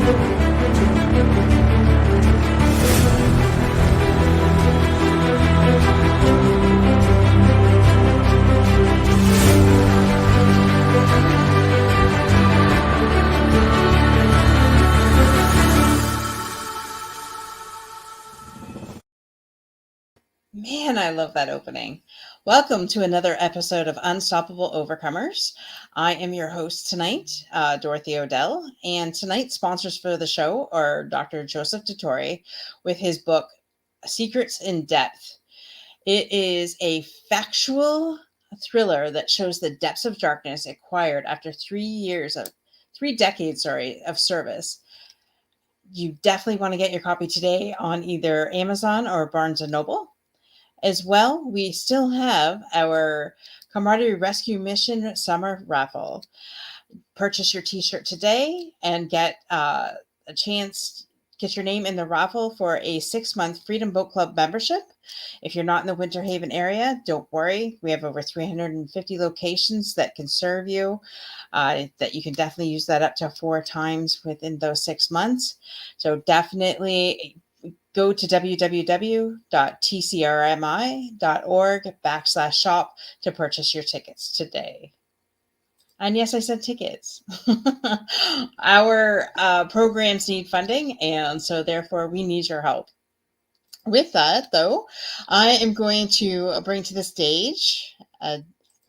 Man, I love that opening. Welcome to another episode of Unstoppable Overcomers. I am your host tonight, Dorothy Odell, and tonight's sponsors for the show are Dr. Joseph Dottore with his book, Secrets in Depth. It is a factual thriller that shows the depths of darkness acquired after 3 decades, of service. You definitely want to get your copy today on either Amazon or Barnes & Noble. As well, we still have our Camaraderie Rescue Mission Summer Raffle. Purchase your t-shirt today and get a chance, get your name in the raffle for a 6-month Freedom Boat Club membership. If you're not in the Winter Haven area, don't worry. We have over 350 locations that can serve you, that you can definitely use that up to 4 times within those 6 months. So definitely go to www.tcrmi.org/shop to purchase your tickets today. And yes, I said tickets. Our programs need funding, and so therefore we need your help. With that, though, I am going to bring to the stage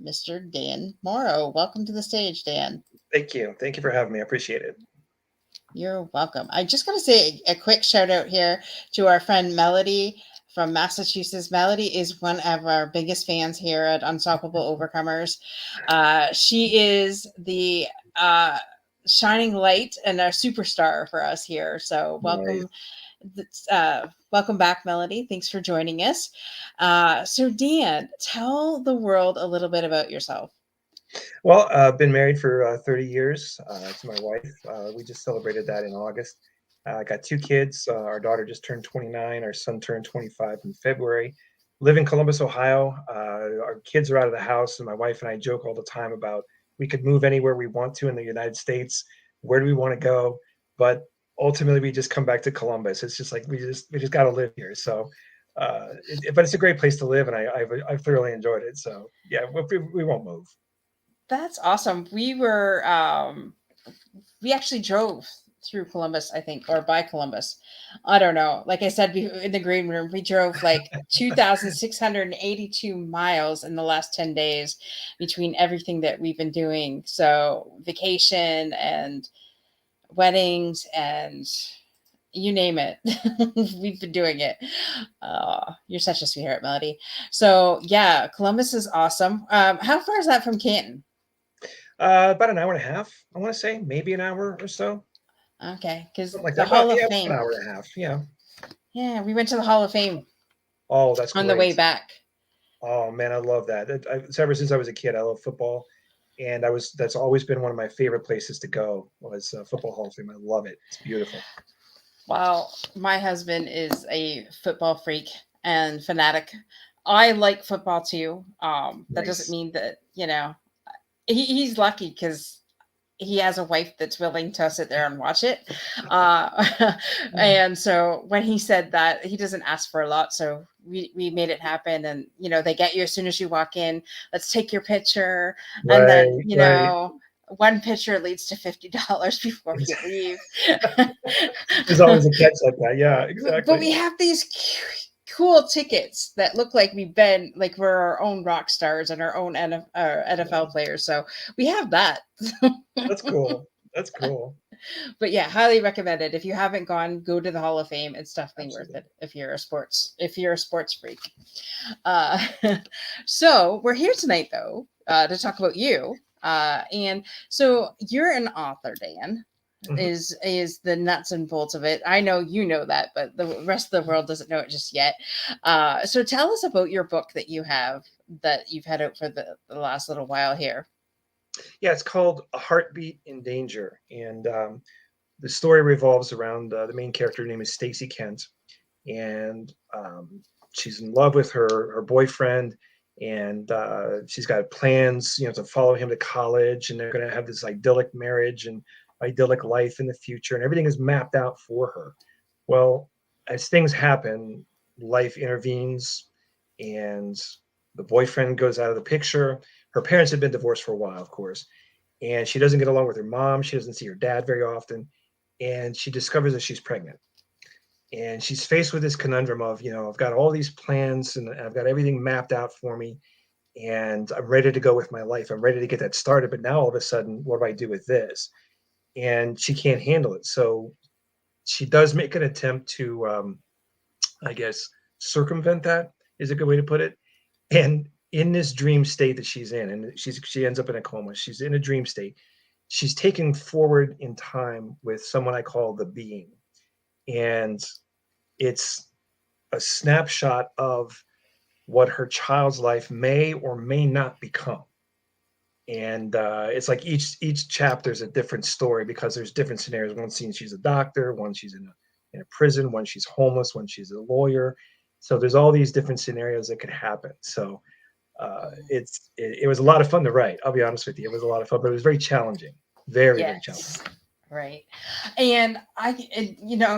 Mr. Dan Morrow. Welcome to the stage, Dan. Thank you. Thank you for having me. I appreciate it. You're welcome. I just got to say a quick shout out here to our friend Melody from Massachusetts. Melody is one of our biggest fans here at Unstoppable Overcomers. She is the shining light and a superstar for us here. So welcome. Nice. Welcome back, Melody. Thanks for joining us. So Dan, tell the world a little bit about yourself. Well, I've been married for 30 years to my wife. We just celebrated that in August. I got 2 kids. Our daughter just turned 29. Our son turned 25 in February. Live in Columbus, Ohio. Our kids are out of the house, and my wife and I joke all the time about we could move anywhere we want to in the United States. Where do we want to go? But ultimately, we just come back to Columbus. It's just like we just got to live here. So, but it's a great place to live, and I've thoroughly enjoyed it. So, yeah, we won't move. That's awesome. We actually drove through Columbus, I think, or by Columbus. I don't know. Like I said in the green room, we drove like 2,682 miles in the last 10 days between everything that we've been doing. So vacation and weddings and you name it. We've been doing it. You're such a sweetheart, Melody. So yeah, Columbus is awesome. How far is that from Canton? About an hour and a half, I want to say, maybe an hour or so. Okay, because like the Hall of Fame. An hour and a half, yeah. Yeah, we went to the Hall of Fame. Oh, that's on great. The way back. Oh man, I love that. Ever since I was a kid, I love football, and that's always been one of my favorite places to go was Football Hall of Fame. I love it. It's beautiful. Wow, my husband is a football freak and fanatic. I like football too. That doesn't mean that he's lucky because he has a wife that's willing to sit there and watch it. And so when he said that, he doesn't ask for a lot. So we made it happen. And, they get you as soon as you walk in, let's take your picture. Right, and then, one picture leads to $50 before you leave. There's always a catch like that. Yeah, exactly. But we have these cool tickets that look like we're our own rock stars and our own NFL players. So we have that. That's cool. That's cool. But yeah, highly recommended. If you haven't gone, go to the Hall of Fame. It's definitely worth it if you're a sports freak. So we're here tonight though, to talk about you. And so you're an author, Dan. Mm-hmm. Is the nuts and bolts of it. I know you know that, but the rest of the world doesn't know it just yet. So tell us about your book that you've had out for the last little while here. Yeah, it's called A Heartbeat in Danger, and the story revolves around the main character. Her name is Stacy Kent, and she's in love with her boyfriend, and she's got plans, to follow him to college, and they're going to have this idyllic marriage. And idyllic life in the future, and everything is mapped out for her. Well, as things happen, life intervenes, and the boyfriend goes out of the picture. Her parents had been divorced for a while, of course, and she doesn't get along with her mom. She doesn't see her dad very often, and she discovers that she's pregnant. And she's faced with this conundrum of, I've got all these plans and I've got everything mapped out for me, and I'm ready to go with my life. I'm ready to get that started. But now all of a sudden, what do I do with this? And she can't handle it. So she does make an attempt to, I guess, circumvent that is a good way to put it. And in this dream state that she's in, and she ends up in a coma. She's in a dream state. She's taken forward in time with someone I call the being, and it's a snapshot of what her child's life may or may not become. And it's like each chapter is a different story because there's different scenarios. One scene she's a doctor, one she's in a prison, one she's homeless, one she's a lawyer. So there's all these different scenarios that could happen. So it was a lot of fun to write. I'll be honest with you, it was a lot of fun, but it was very challenging, very challenging. Yes. Right. And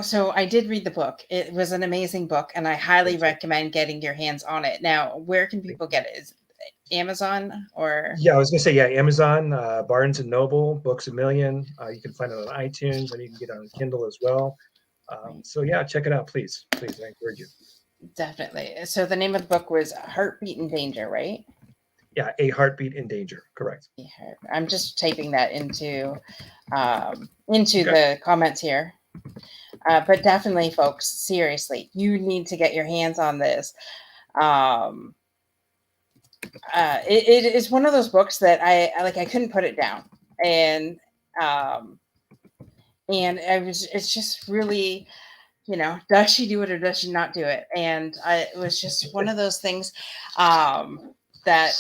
so I did read the book. It was an amazing book, and I highly recommend getting your hands on it. Now, where can people get it? Is it Amazon or? Yeah, I was gonna say, Amazon, Barnes and Noble, Books a Million. You can find it on iTunes, and you can get it on Kindle as well. So yeah, check it out, please. Please, I encourage you. Definitely. So the name of the book was Heartbeat in Danger, right? Yeah, A Heartbeat in Danger. Correct. I'm just typing that into the comments here. But definitely, folks, seriously, you need to get your hands on this. It is one of those books that I couldn't put it down, and it's just really, does she do it or does she not do it? And it was just one of those things that,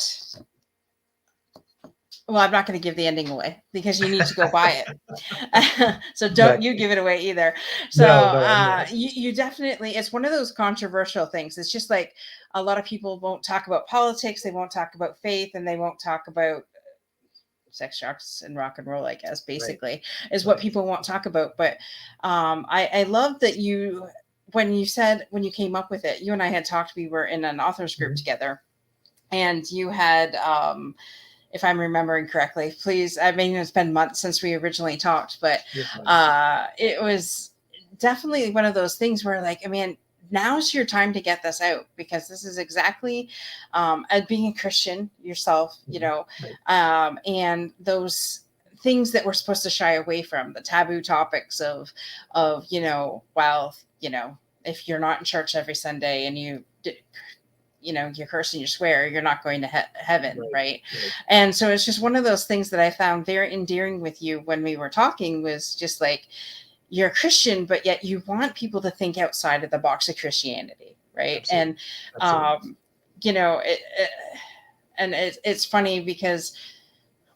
well, I'm not going to give the ending away because you need to go buy it. So don't you give it away either. So you definitely, it's one of those controversial things. It's just like a lot of people won't talk about politics. They won't talk about faith, and they won't talk about sex, drugs, and rock and roll, I guess, basically, is what people won't talk about. But I love that when you came up with it, you and I had talked, we were in an authors group together, and you had, if I'm remembering correctly, please, I mean, it's been months since we originally talked, but it was definitely one of those things where, like, I mean, now's your time to get this out, because this is exactly being a Christian yourself, and those things that we're supposed to shy away from, the taboo topics of if you're not in church every Sunday and you curse and you swear, you're not going to heaven, right? And so it's just one of those things that I found very endearing with you when we were talking, was just like, you're a Christian, but yet you want people to think outside of the box of Christianity, right? Absolutely. And it's funny because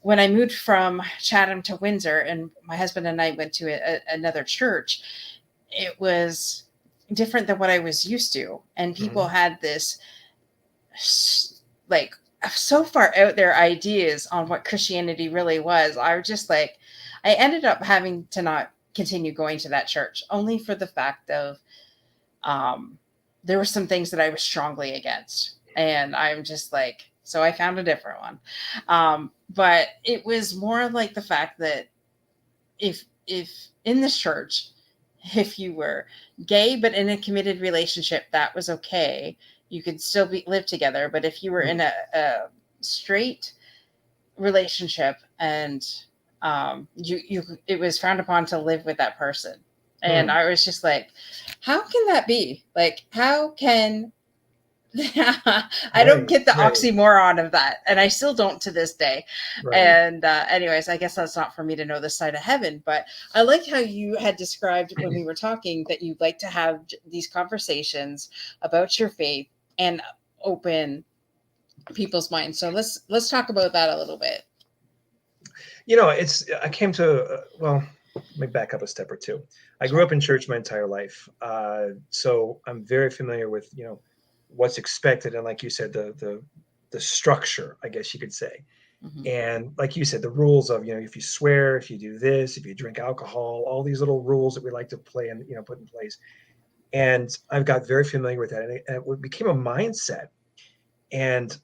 when I moved from Chatham to Windsor, and my husband and I went to another church, it was different than what I was used to, and people had this like so far out there ideas on what Christianity really was. I was just like, I ended up having to not continue going to that church, only for the fact of there were some things that I was strongly against, and I'm just like, so I found a different one. But it was more like the fact that if in this church, if you were gay but in a committed relationship, that was okay. You could still live together. But if you were in a straight relationship and it was frowned upon to live with that person. And I was just like, how can that be? Like, how can I don't get the oxymoron of that, and I still don't to this day. And anyways, I guess that's not for me to know this side of heaven, but I like how you had described when we were talking that you'd like to have these conversations about your faith and open people's minds. So let's talk about that a little bit. I came to, well, let me back up a step or two. I grew up in church my entire life. So I'm very familiar with, what's expected. And like you said, the structure, I guess you could say. Mhm. And like you said, the rules of, if you swear, if you do this, if you drink alcohol, all these little rules that we like to play and, put in place. And I've got very familiar with that. And it became a mindset. And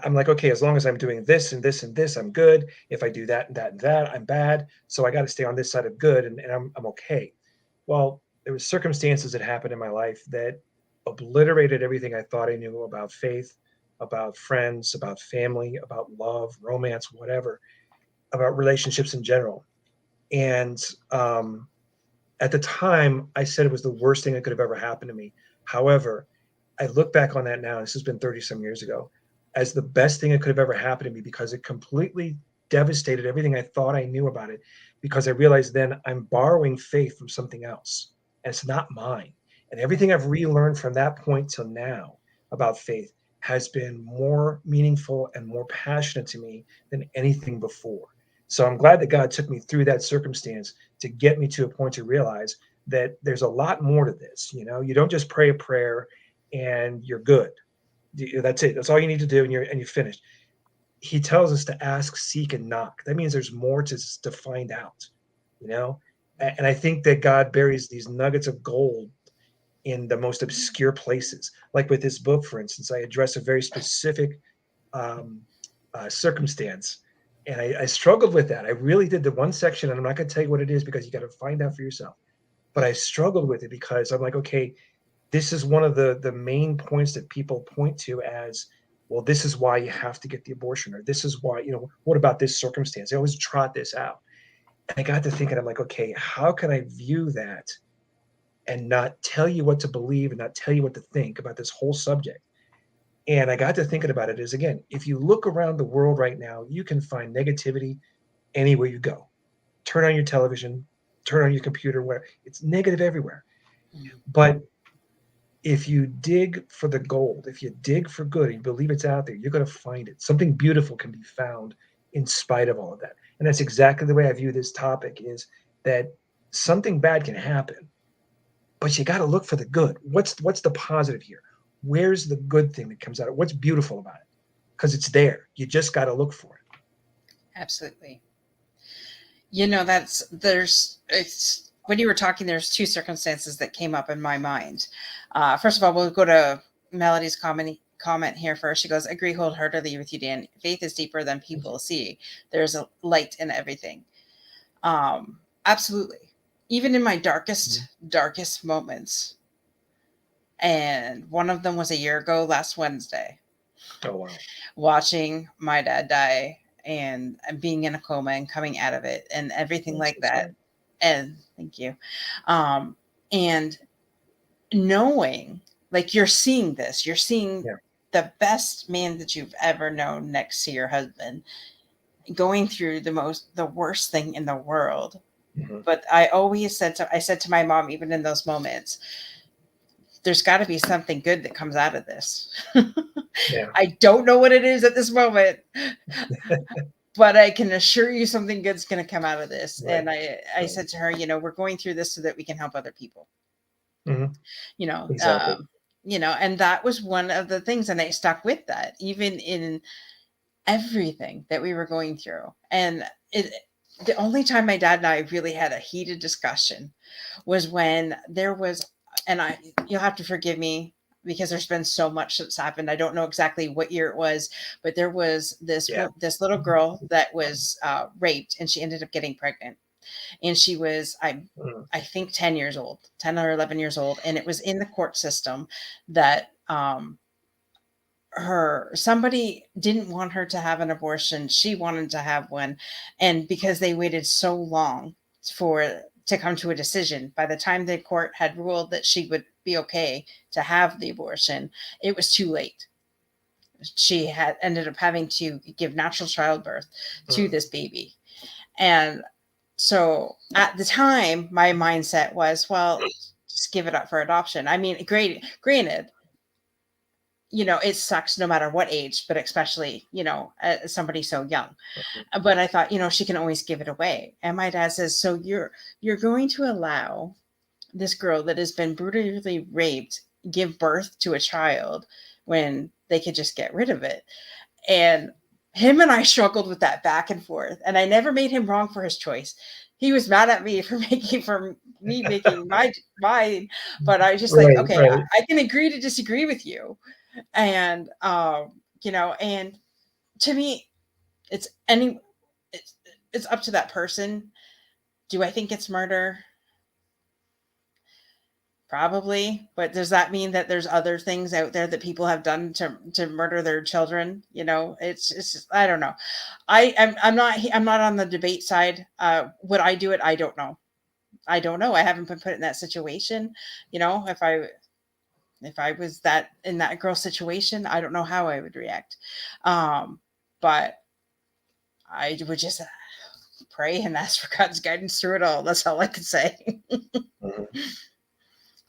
I'm like, okay, as long as I'm doing this and this and this, I'm good. If I do that and that and that, I'm bad. So I got to stay on this side of good, and I'm okay. Well, there were circumstances that happened in my life that obliterated everything I thought I knew about faith, about friends, about family, about love, romance, whatever, about relationships in general. And at the time, I said it was the worst thing that could have ever happened to me. However, I look back on that now, this has been 30 some years ago, as the best thing that could have ever happened to me because it completely devastated everything I thought I knew about it. Because I realized then I'm borrowing faith from something else, and it's not mine. And everything I've relearned from that point till now about faith has been more meaningful and more passionate to me than anything before. So I'm glad that God took me through that circumstance to get me to a point to realize that there's a lot more to this. You don't just pray a prayer and you're good. That's it. That's all you need to do, and you're finished. He tells us to ask, seek, and knock. That means there's more to find out. You know, and I think that God buries these nuggets of gold in the most obscure places. Like with this book, for instance, I address a very specific um, circumstance. And I struggled with that. I really did the one section, and I'm not going to tell you what it is because you got to find out for yourself. But I struggled with it because I'm like, okay, this is one of the main points that people point to as, well, this is why you have to get the abortion, or this is why, what about this circumstance? They always trot this out. And I got to thinking, I'm like, okay, how can I view that and not tell you what to believe and not tell you what to think about this whole subject? And I got to thinking about it as, again, if you look around the world right now, you can find negativity anywhere you go. Turn on your television, turn on your computer, where it's negative everywhere. Mhm. But if you dig for the gold, if you dig for good and you believe it's out there, you're going to find it. Something beautiful can be found in spite of all of that. And that's exactly the way I view this topic, is that something bad can happen, but you got to look for the good. What's the positive here? Where's the good thing that comes out of it? What's beautiful about it? Because it's there. You just got to look for it. Absolutely. It's when you were talking, there's two circumstances that came up in my mind. First of all, we'll go to Melody's comment here first. She goes, agree wholeheartedly with you, Dan. Faith is deeper than people see. There's a light in everything. Absolutely. Even in my Mhm. darkest moments. And one of them was a year ago, last Wednesday, Oh, wow. watching my dad die and being in a coma and coming out of it and everything I'm like so that. sorry. And thank you. Um, and knowing, like, you're seeing this, you're seeing Yeah. the best man that you've ever known next to your husband going through the worst thing in the world. Hmm. But I said to my mom, even in those moments, there's got to be something good that comes out of this. Yeah. I don't know what it is at this moment, but I can assure you something good's going to come out of this. Right. And I Right. said to her, we're going through this so that we can help other people, Hmm. you know, Exactly. um, and that was one of the things. And I stuck with that, even in everything that we were going through. And the only time my dad and I really had a heated discussion was when there was, and you'll have to forgive me because there's been so much that's happened. I don't know exactly what year it was, but there was Yeah. this little girl that was raped, and she ended up getting pregnant, and she was Mm. I think 10 years old, 10 or 11 years old, and it was in the court system that her somebody didn't want her to have an abortion, she wanted to have one, and because they waited so long for to come to a decision, by the time the court had ruled that she would be okay to have the abortion, it was too late. She had ended up having to give natural childbirth to Mm. this baby. And so at the time my mindset was, well, just give it up for adoption. I mean, granted, it sucks no matter what age, but especially, somebody so young. But I thought, she can always give it away. And my dad says, so you're going to allow this girl that has been brutally raped give birth to a child when they could just get rid of it? And him and I struggled with that back and forth, and I never made him wrong for his choice. He was mad at me for me making mine, but I was just like, Right, okay, right. I can agree to disagree with you, and and to me, it's any, it's it's up to that person. Do I think it's murder? Probably, but does that mean that there's other things out there that people have done to murder their children? It's just, I don't know. I'm not on the debate side. Would I do it? I don't know. I don't know. I haven't been put in that situation. If I was that in that girl situation, I don't know how I would react. But I would just pray and ask for God's guidance through it all. That's all I can say. Mhm.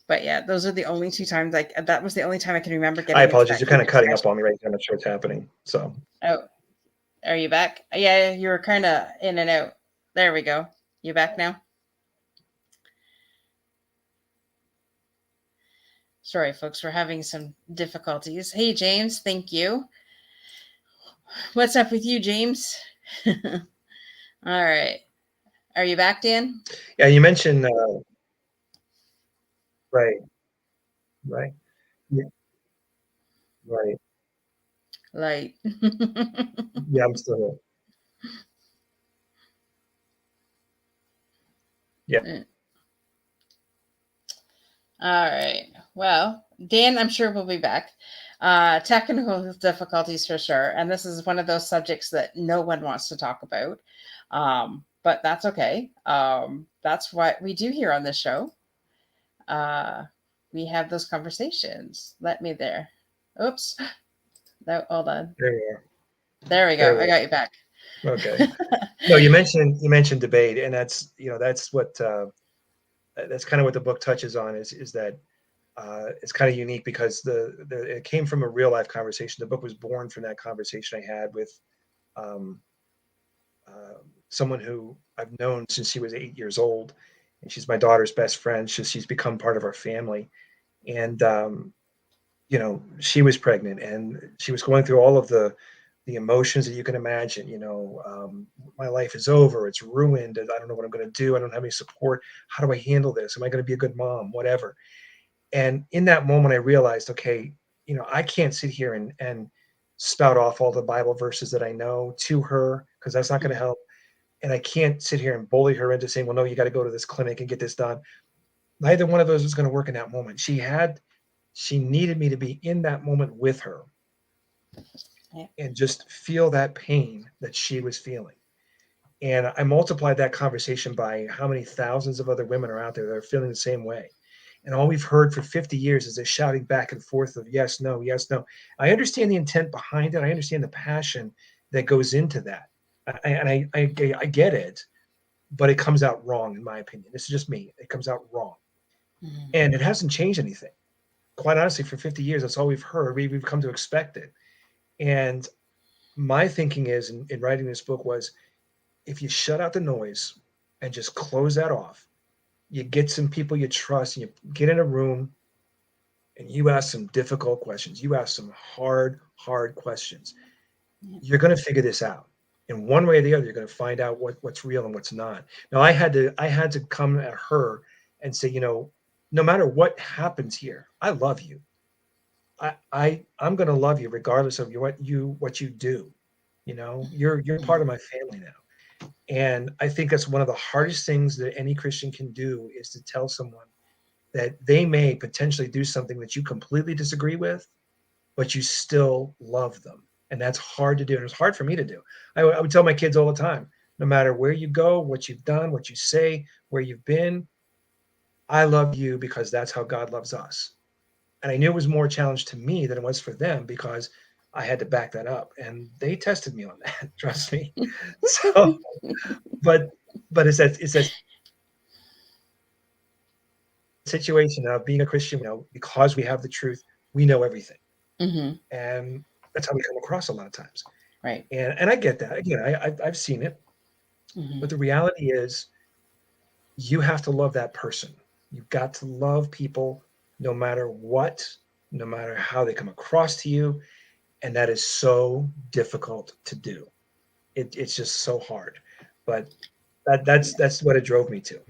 But yeah, those are the only two times that was the only time I can remember I getting into apologize. that You're heat kind of cutting expression. up on me right now. I'm not sure what's happening. So, Oh, are you back? Yeah, you were kind of in and out. There we go. You back now? Sorry, folks, we're having some difficulties. Hey, James, thank you. What's up with you, James? All right. Are you back, Dan? yeah, you mentioned right, right, yeah, right. Light. Yeah, I'm still here. Yeah. All right. Well, Dan, I'm sure we'll be back. Technical difficulties for sure. And this is one of those subjects that no one wants to talk about. But that's okay. That's what we do here on this show. Uh, we have those conversations. Let me there. Oops. No, hold on. There we are. There we go. There we I got you back. are. Okay. No, you mentioned debate, and that's kind of what the book touches on is that it's kind of unique because it came from a real life conversation. The book was born from that conversation I had with um, uh, someone who I've known since she was 8 years old, and she's my daughter's best friend. She's become part of our family, and she was pregnant, and she was going through all of the emotions that you can imagine. My life is over, it's ruined, I don't know what I'm going to do, I don't have any support, how do I handle this, am I going to be a good mom, whatever. And in that moment I realized, okay, I can't sit here and spout off all the Bible verses that I know to her, because that's not going to help. And I can't sit here and bully her into saying, well, no, you got to go to this clinic and get this done. Neither one of those was going to work in that moment. She needed me to be in that moment with her Yeah. and just feel that pain that she was feeling. And I multiplied that conversation by how many thousands of other women are out there that are feeling the same way. And all we've heard for 50 years is this shouting back and forth of yes, no, yes, no. I understand the intent behind it. I understand the passion that goes into that. I get it, but it comes out wrong, in my opinion. This is just me. It comes out wrong. Mhm. And it hasn't changed anything. Quite honestly, for 50 years, that's all we've heard. We've come to expect it. And my thinking is in writing this book was, if you shut out the noise and just close that off, you get some people you trust, and you get in a room and you ask some difficult questions. You ask some hard questions. Yeah. You're going to figure this out. In one way or the other, you're going to find out what's real and what's not. Now, I had to come at her and say, no matter what happens here, I love you. I'm going to love you regardless of what you do. You're part of Mhm. my family now. And I think that's one of the hardest things that any Christian can do, is to tell someone that they may potentially do something that you completely disagree with, but you still love them. And that's hard to do. And it's hard for me to do. I would tell my kids all the time, no matter where you go, what you've done, what you say, where you've been, I love you because that's how God loves us. And I knew it was more a challenge to me than it was for them, because I had to back that up. And they tested me on that, trust me. So, but it's that situation of being a Christian, because we have the truth, we know everything. Mhm. And that's how we come across a lot of times. Right. And I get that. Again, I've seen it, Mhm. but the reality is you have to love that person. You've got to love people no matter what, no matter how they come across to you. And that is so difficult to do. It's just so hard. But that's what it drove me to.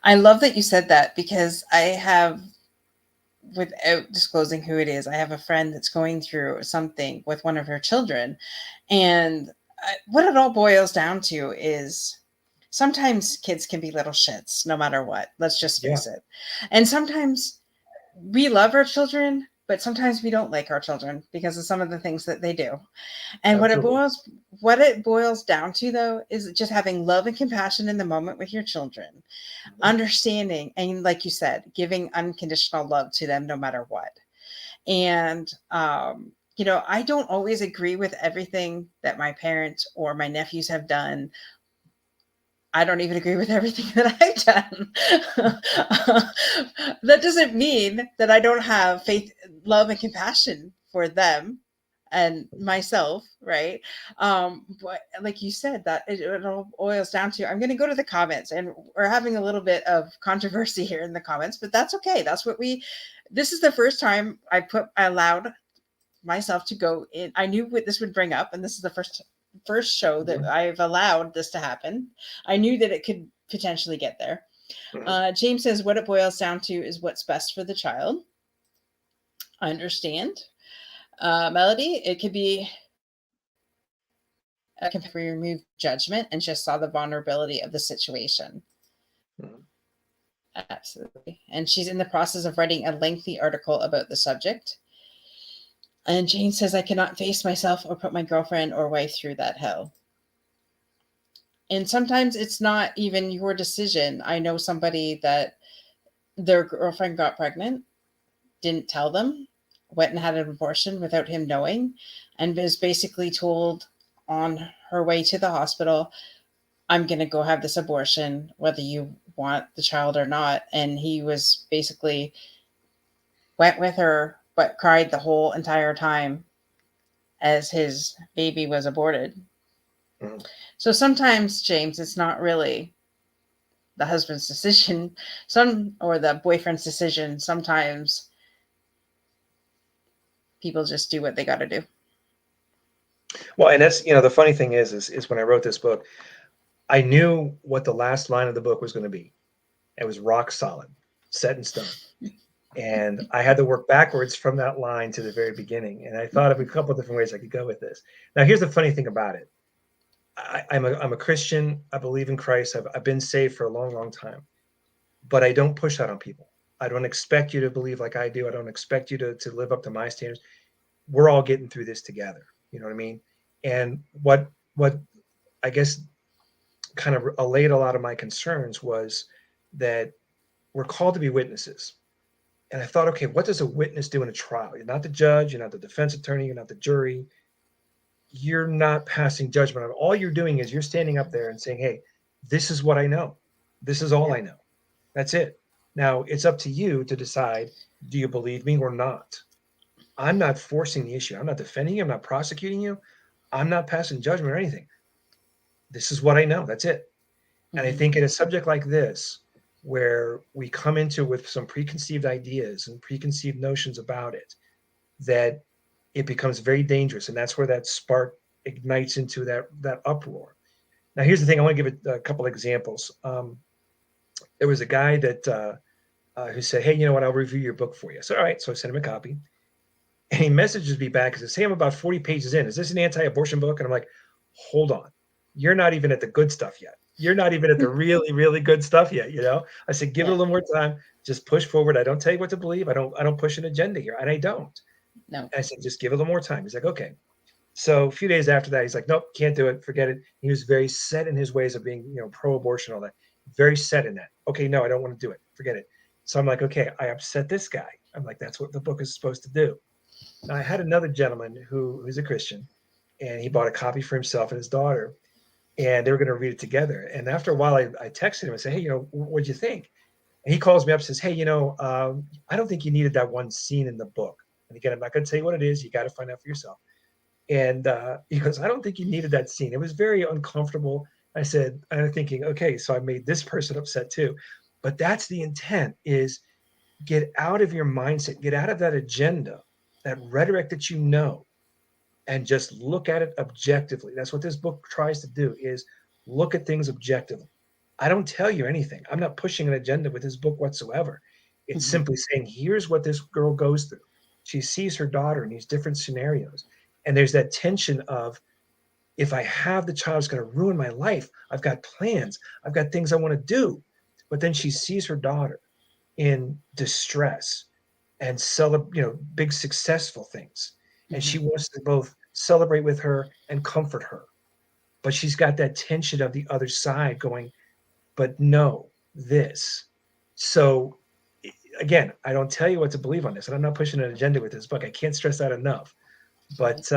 I love that you said that because I have, without disclosing who it is, I have a friend that's going through something with one of her children. And what it all boils down to is sometimes kids can be little shits no matter what. Let's just Yeah, face it. And sometimes we love our children, but sometimes we don't like our children because of some of the things that they do. And absolutely. what it boils down to though is just having love and compassion in the moment with your children, understanding, and like you said, giving unconditional love to them no matter what. And I don't always agree with everything that my parents or my nephews have done. I don't even agree with everything that I've done. That doesn't mean that I don't have faith, love, and compassion for them and myself, right? But like you said, that it all boils down to, I'm going to go to the comments, and we're having a little bit of controversy here in the comments, but that's okay. This is the first time I allowed myself to go in. I knew what this would bring up, and this is the first show that Mhm, I've allowed this to happen. I knew that it could potentially get there. mhm. James says what it boils down to is what's best for the child. I understand. Melody, it could be a compare removed judgment and just saw the vulnerability of the situation. Mhm. Absolutely. And she's in the process of writing a lengthy article about the subject. And Jane says, I cannot face myself or put my girlfriend or wife through that hell. And sometimes it's not even your decision. I know somebody that their girlfriend got pregnant, didn't tell them, went and had an abortion without him knowing, and was basically told on her way to the hospital, I'm going to go have this abortion, whether you want the child or not. And he was basically went with her, but cried the whole entire time as his baby was aborted. Mhm. So sometimes, James, it's not really the husband's decision, or the boyfriend's decision. Sometimes people just do what they got to do. Well, and that's, the funny thing is when I wrote this book, I knew what the last line of the book was going to be. It was rock solid, set in stone. And I had to work backwards from that line to the very beginning. And I thought of a couple of different ways I could go with this. Now, here's the funny thing about it. I'm a Christian. I believe in Christ. I've been saved for a long, long time, but I don't push that on people. I don't expect you to believe like I do. I don't expect you to live up to my standards. We're all getting through this together. You know what I mean? And what I guess kind of allayed a lot of my concerns was that we're called to be witnesses. And I thought, okay, what does a witness do in a trial? You're not the judge, you're not the defense attorney, you're not the jury. You're not passing judgment on. All you're doing is you're standing up there and saying, hey, this is what I know. This is all Yeah. I know. That's it. Now it's up to you to decide, do you believe me or not? I'm not forcing the issue. I'm not defending you. I'm not prosecuting you. I'm not passing judgment or anything. This is what I know. That's it. And I Mm-hmm. think in a subject like this, where we come into with some preconceived ideas and preconceived notions about it, that it becomes very dangerous. And that's where that spark ignites into that uproar. Now, here's the thing. I want to give a couple examples. There was a guy that who said, hey, you know what? I'll review your book for you. So, all right. So I sent him a copy. And he messages me back and says, hey, I'm about 40 pages in. Is this an anti-abortion book? And I'm like, hold on. You're not even at the good stuff yet. You're not even at the really, really good stuff yet. I said, give it a Yeah. little more time. Just push forward. I don't tell you what to believe. I don't push an agenda here. And I don't. No. And I said, just give it a little more time. He's like, okay. So a few days after that, he's like, nope, can't do it. Forget it. He was very set in his ways of being, pro-abortion, all that. Very set in that. Okay, no, I don't want to do it. Forget it. So I'm like, okay, I upset this guy. I'm like, that's what the book is supposed to do. Now, I had another gentleman who's a Christian, and he bought a copy for himself and his daughter, and they were going to read it together. And after a while, I texted him and said, hey, what'd you think? And he calls me up and says, hey, I don't think you needed that one scene in the book. And again, I'm not going to tell you what it is. You got to find out for yourself. And he goes, I don't think you needed that scene. It was very uncomfortable. I'm thinking, okay, so I made this person upset too. But that's the intent, is get out of your mindset, get out of that agenda, that rhetoric that you know, and just look at it objectively. That's what this book tries to do, is look at things objectively. I don't tell you anything. I'm not pushing an agenda with this book whatsoever. It's Mhm. simply saying, here's what this girl goes through. She sees her daughter in these different scenarios. And there's that tension of, if I have the child, it's going to ruin my life. I've got plans. I've got things I want to do. But then she sees her daughter in distress and celebrate, big successful things. And she Mhm. wants to both celebrate with her and comfort her. But she's got that tension of the other side going, but no, this. So again, I don't tell you what to believe on this, and I'm not pushing an agenda with this book. I can't stress that enough. Right. But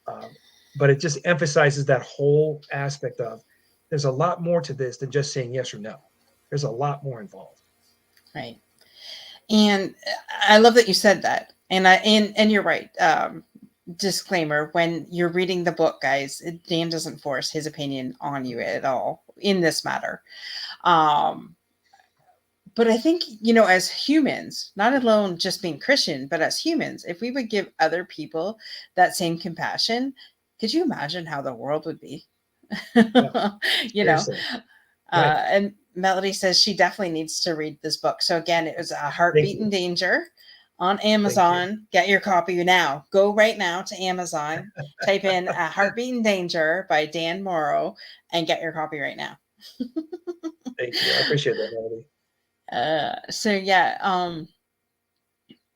uh, but it just emphasizes that whole aspect of, there's a lot more to this than just saying yes or no. There's a lot more involved. Right. And I love that you said that. And you're right. Disclaimer: when you're reading the book, guys, Dan doesn't force his opinion on you at all in this matter. Um, but I think, as humans, not alone just being Christian, but as humans, if we would give other people that same compassion, could you imagine how the world would be? Yeah, you know, seriously. Right. and Melody says she definitely needs to read this book. So again, it was A Thank Heartbeat in you. Danger on Thank you. Amazon. Get your copy now. Go right now to Amazon, type in A Heartbeat in Danger by Dan Morrow, and get your copy right now. Thank you. I appreciate that, Melody. So yeah,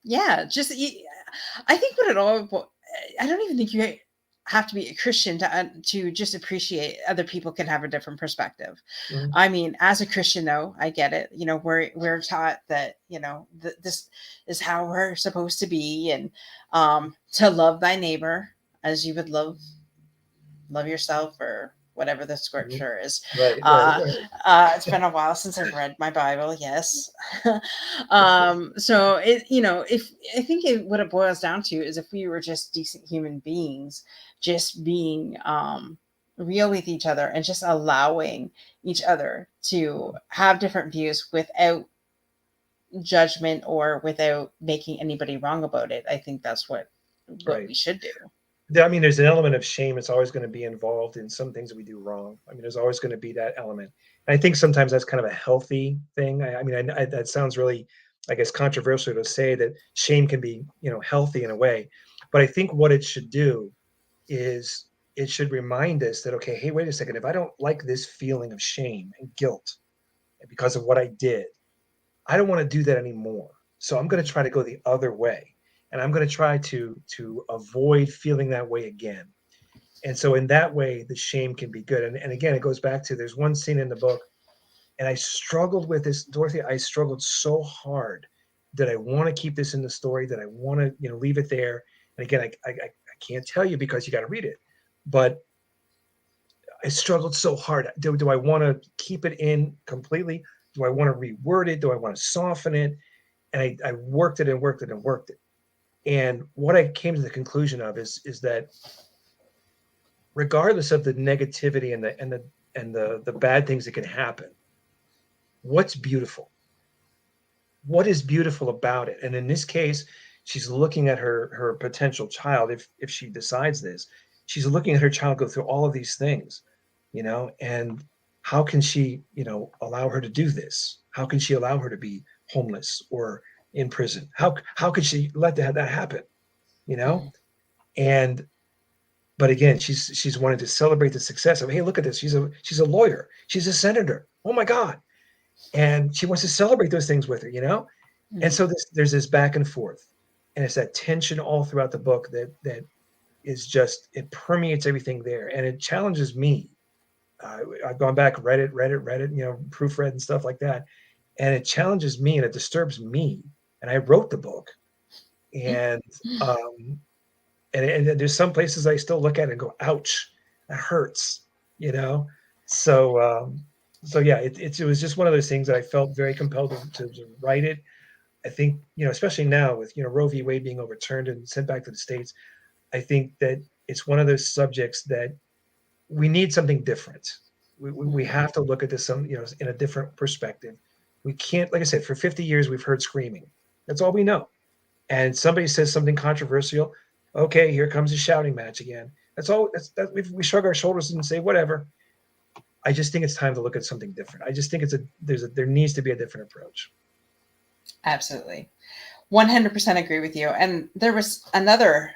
yeah, just I think what it all, I don't even think you have to be a Christian to just appreciate other people can have a different perspective. Mhm. I mean, as a Christian, though, I get it. We're taught that this is how we're supposed to be, and to love thy neighbor as you would love yourself, or whatever the Mhm. scripture is. Right, right, Uh, right. it's been a while since I've read my Bible. Yes. So if I think what it boils down to is, if we were just decent human beings, just being real with each other and just allowing each other to have different views without judgment or without making anybody wrong about it, I think that's what Right. we should do. I mean, there's an element of shame that's always going to be involved in some things that we do wrong. I mean, there's always going to be that element. And I think sometimes that's kind of a healthy thing. I mean, that sounds really, I guess, controversial to say that shame can be, healthy in a way. But I think what it should do is, it should remind us that, okay, hey, wait a second. If I don't like this feeling of shame and guilt because of what I did, I don't want to do that anymore. So I'm going to try to go the other way. And I'm going to try to avoid feeling that way again. And so in that way, the shame can be good. And again, it goes back to, there's one scene in the book, and I struggled with this, Dorothy. I struggled so hard that I want to keep this in the story, that I want to, leave it there. And again, I can't tell you because you got to read it. But I struggled so hard. Do I want to keep it in completely? Do I want to reword it? Do I want to soften it? And I worked it and worked it and worked it. And what I came to the conclusion of is that, regardless of the negativity and the bad things that can happen, what's beautiful? What is beautiful about it? And in this case, she's looking at her potential child. If she decides this, she's looking at her child go through all of these things, and how can she, allow her to do this? How can she allow her to be homeless or in prison? How could she let that happen? You know, Mhm. and but again, she's wanting to celebrate the success of, hey, look at this. She's a lawyer. She's a senator. Oh my God. And she wants to celebrate those things with her. And Mhm. so there's this back and forth. And it's that tension all throughout the book that is just, it permeates everything there. And it challenges me. I've gone back, read it, proofread and stuff like that. And it challenges me and it disturbs me. And I wrote the book. And um, and there's some places I still look at it and go, ouch, that hurts, you know? So, so yeah, it was just one of those things that I felt very compelled to write it. I think, especially now with, Roe v. Wade being overturned and sent back to the States, I think that it's one of those subjects that we need something different. We Mhm. have to look at this, in a different perspective. We can't, like I said, for 50 years, we've heard screaming. That's all we know. and somebody says something controversial, okay, here comes a shouting match again. That's all. We shrug our shoulders and say whatever. I just think it's time to look at something different. I just think there needs to be a different approach. Absolutely. 100% agree with you. And there was another,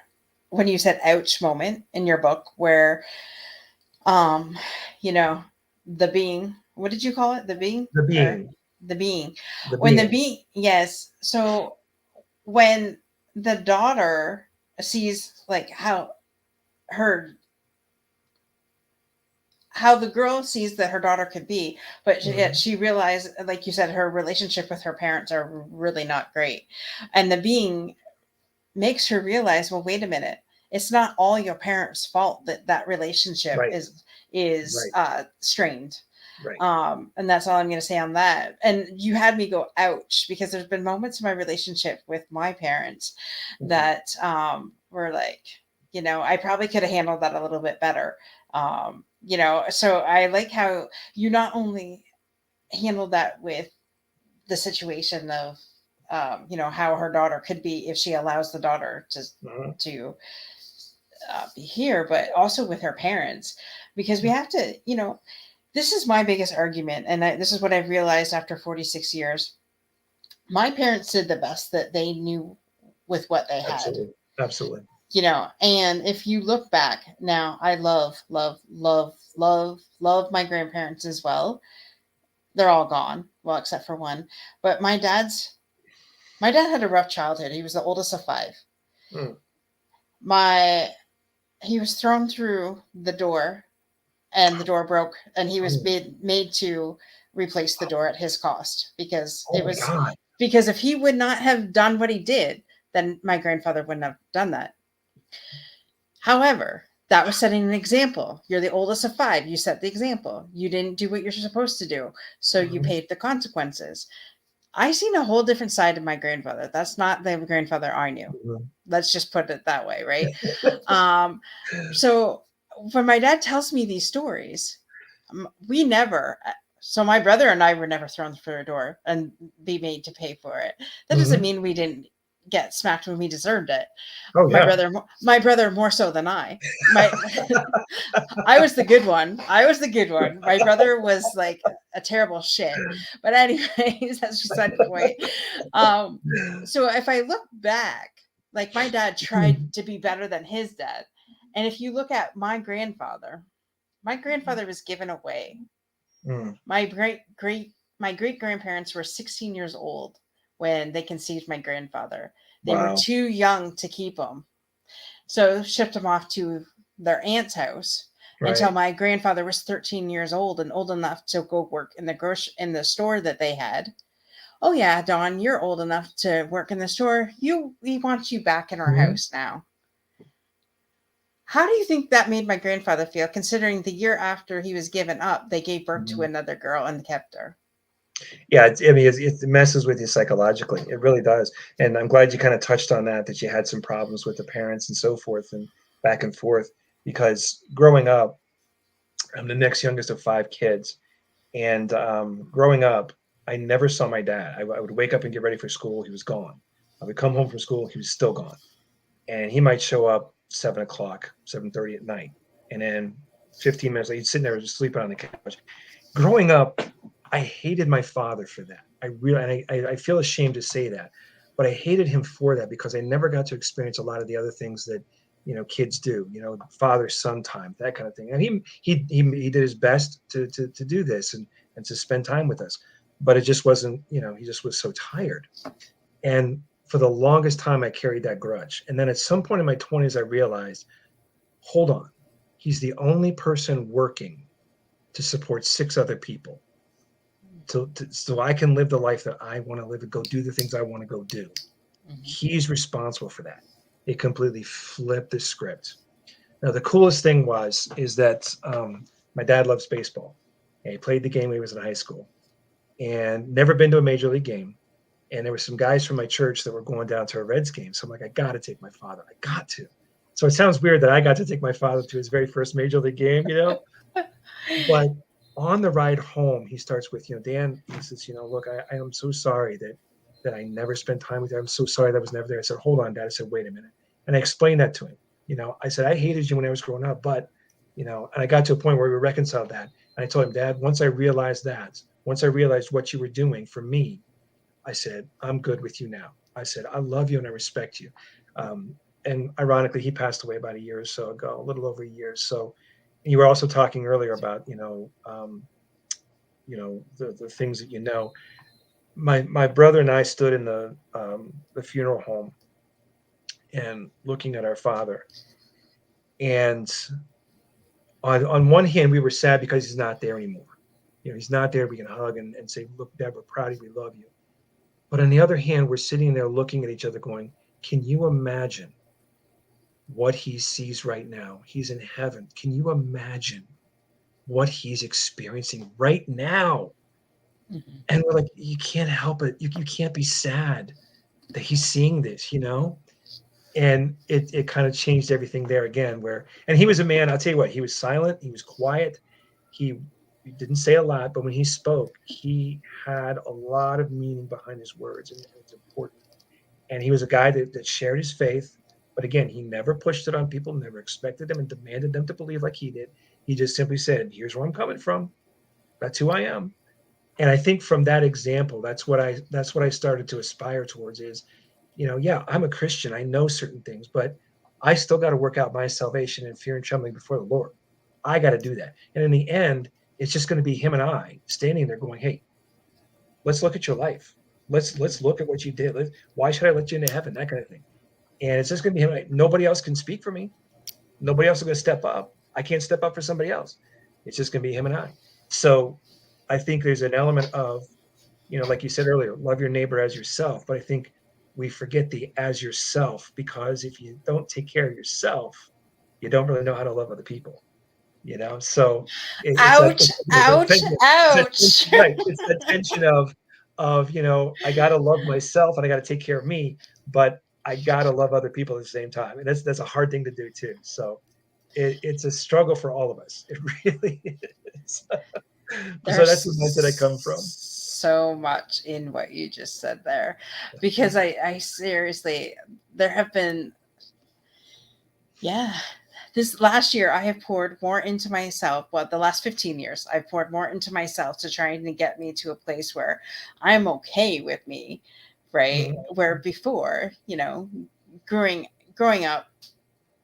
when you said ouch moment in your book where, um, you know, the being, what did you call it? The being The or being, the being, the when the being. being, yes. So when the daughter sees like her how the girl sees that her daughter could be, but yet Mhm. she realized, like you said, her relationship with her parents are really not great. And the being makes her realize, well, wait a minute, it's not all your parents' fault that that relationship Right, is right, strained. right. And that's all I'm going to say on that. And you had me go ouch, because there's been moments in my relationship with my parents Mhm. that were like, I probably could have handled that a little bit better. So I like how you not only handled that with the situation of how her daughter could be if she allows the daughter Mhm. to be here, but also with her parents, because we have to, this is my biggest argument, and this is what I've realized after 46 years. My parents did the best that they knew with what they had, Absolutely, absolutely. and if you look back now, I love, love, love, love, love my grandparents as well. They're all gone, well, except for one. But my dad had a rough childhood. He was the oldest of five. Mm. My He was thrown through the door, and the door broke, and he was Oh, made to replace the door at his cost, oh my God. because if he would not have done what he did, then my grandfather wouldn't have done that. However, that was setting an example. You're the oldest of five. You set the example. You didn't do what you're supposed to do, so you Mhm. paid the consequences. I seen a whole different side of my grandfather. That's not the grandfather I knew. Mhm. Let's just put it that way, right? Um, so when my dad tells me these stories, we never. So my brother and I were never thrown through a door and be made to pay for it. That doesn't Mhm. mean we didn't get smacked when we deserved it. Oh yeah. My brother more so than I. My I was the good one. I was the good one. My brother was like a terrible shit. But anyways, that's beside the point. Um, so if I look back, like my dad tried Mhm. to be better than his dad. And if you look at my grandfather was given away. Mm. My great grandparents were 16 years old when they conceived my grandfather. They were Wow. too young to keep him. So shipped him off to their aunt's house until Right. my grandfather was 13 years old and old enough to go work in the store that they had. Oh yeah, Don, you're old enough to work in the store. We want you back in our Mhm. house now. How do you think that made my grandfather feel, considering the year after he was given up, they gave birth to Mhm. another girl and kept her? Yeah, I mean, it messes with you psychologically. It really does. And I'm glad you kind of touched on that you had some problems with the parents and so forth and back and forth. Because growing up, I'm the next youngest of five kids. And growing up, I never saw my dad. I would wake up and get ready for school. He was gone. I would come home from school. He was still gone. And he might show up 7 o'clock, 7:30 at night. And then 15 minutes later, he'd sit there just sleeping on the couch. Growing up, I hated my father for that. I really, and I feel ashamed to say that, but I hated him for that because I never got to experience a lot of the other things that kids do. Father son time, that kind of thing. And he did his best to do this and to spend time with us, but it just wasn't. He just was so tired. And for the longest time, I carried that grudge. And then at some point in my 20s, I realized, hold on, he's the only person working to support six other people so I can live the life that I want to live and go do the things I want to go do. Mhm. He's responsible for that. It completely flipped the script. Now the coolest thing is that my dad loves baseball. And he played the game when he was in high school, and never been to a major league game. And there were some guys from my church that were going down to a Reds game. So I'm like, I got to take my father. I got to. So it sounds weird that I got to take my father to his very first major league game. But on the ride home, he starts with, Dan, he says, look, I am so sorry that that I never spent time with you. I'm so sorry that was never there. I said, hold on, Dad. I said, wait a minute. And I explained that to him. I said, I hated you when I was growing up, but, and I got to a point where we reconciled that. And I told him, Dad, once I realized what you were doing for me, I said, I'm good with you now. I said, I love you and I respect you. And ironically, he passed away about a year or so ago, a little over a year. So you were also talking earlier about, the things that my brother and I stood in the funeral home and looking at our father. And on one hand, we were sad because he's not there anymore. He's not there. We can hug and say, look, Dad, we're proud of you. We love you. But on the other hand, we're sitting there looking at each other going, can you imagine what he sees right now? He's in heaven. Can you imagine what he's experiencing right now? Mm-hmm. And we're like, you can't help it. You can't be sad that he's seeing this, And it kind of changed everything there again, and he was a man, I'll tell you what, he was silent, he was quiet, he didn't say a lot, but when he spoke, he had a lot of meaning behind his words, and it was important. And he was a guy that shared his faith, but again, he never pushed it on people, never expected them and demanded them to believe like he did. He just simply said, here's where I'm coming from. That's who I am. And I think from that example, that's what I started to aspire towards is, yeah, I'm a Christian. I know certain things, but I still got to work out my salvation in fear and trembling before the Lord. I got to do that. And in the end, it's just going to be him and I standing there going, hey, let's look at your life. Let's look at what you did. Why should I let you into heaven? That kind of thing. And it's just going to be him and I. Nobody else can speak for me. Nobody else is going to step up. I can't step up for somebody else. It's just going to be him and I. So I think there's an element of, like you said earlier, love your neighbor as yourself. But I think we forget the as yourself, because if you don't take care of yourself, you don't really know how to love other people. So it's that Ouch, ouch, ouch. right. It's that tension of I got to love myself and I got to take care of me, but I got to love other people at the same time, and that's a hard thing to do too. So it's a struggle for all of us. It really is. So There's that's the mindset I come from. so much in what you just said there, because I seriously, there have been, yeah, this last year I have poured more into myself. Well, the last 15 years I've poured more into myself to try and get me to a place where I'm okay with me, right? Mhm. Where before, growing up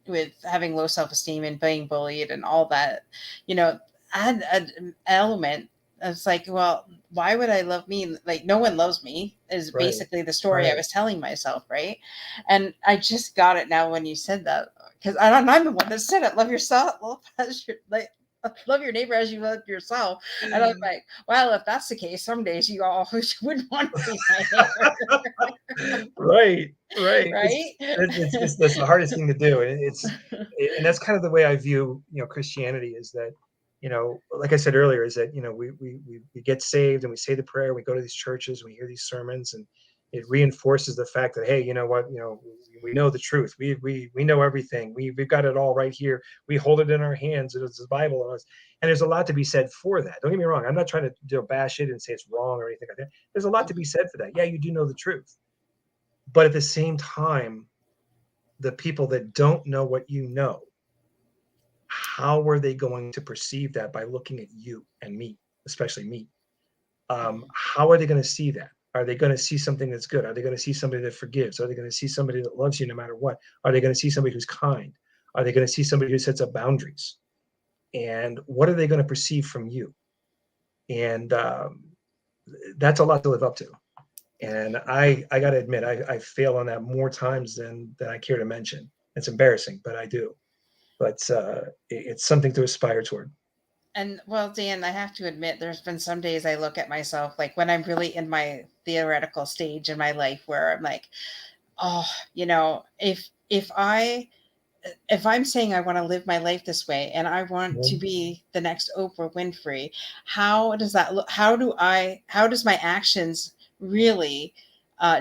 with having low self-esteem and being bullied and all that, I had an element. It's like, well, why would I love me? Like, no one loves me is Right. basically the story I Right. was telling myself, right? And I just got it now when you said that, because I'm the one that said it. Love yourself, love your neighbor as you love yourself. And I'm like, well, if that's the case, some days you all wouldn't want to be my neighbor, Right. Right. right? It's that's the hardest thing to do, and and that's kind of the way I view Christianity, is that like I said earlier, is that we get saved and we say the prayer, we go to these churches, we hear these sermons, and it reinforces the fact that, hey, you know what, we know the truth, we know everything, we've got it all right here, we hold it in our hands, it's the Bible, and there's a lot to be said for that. Don't get me wrong, I'm not trying to bash it and say it's wrong or anything like that. There's a lot to be said for that. Yeah, you do know the truth, but at the same time, the people that don't know what you know, how are they going to perceive that by looking at you and me, especially me? How are they going to see that? Are they going to see something that's good? Are they going to see somebody that forgives? Are they going to see somebody that loves you no matter what? Are they going to see somebody who's kind? Are they going to see somebody who sets up boundaries? And what are they going to perceive from you? And that's a lot to live up to. And I got to admit, I fail on that more times than I care to mention. It's embarrassing, but I do. But it's something to aspire toward. And well, Dan, I have to admit, there's been some days I look at myself, like when I'm really in my theoretical stage in my life where I'm like, oh, if I'm saying I want to live my life this way and I want to Mhm. be the next Oprah Winfrey, how does that look? How does my actions really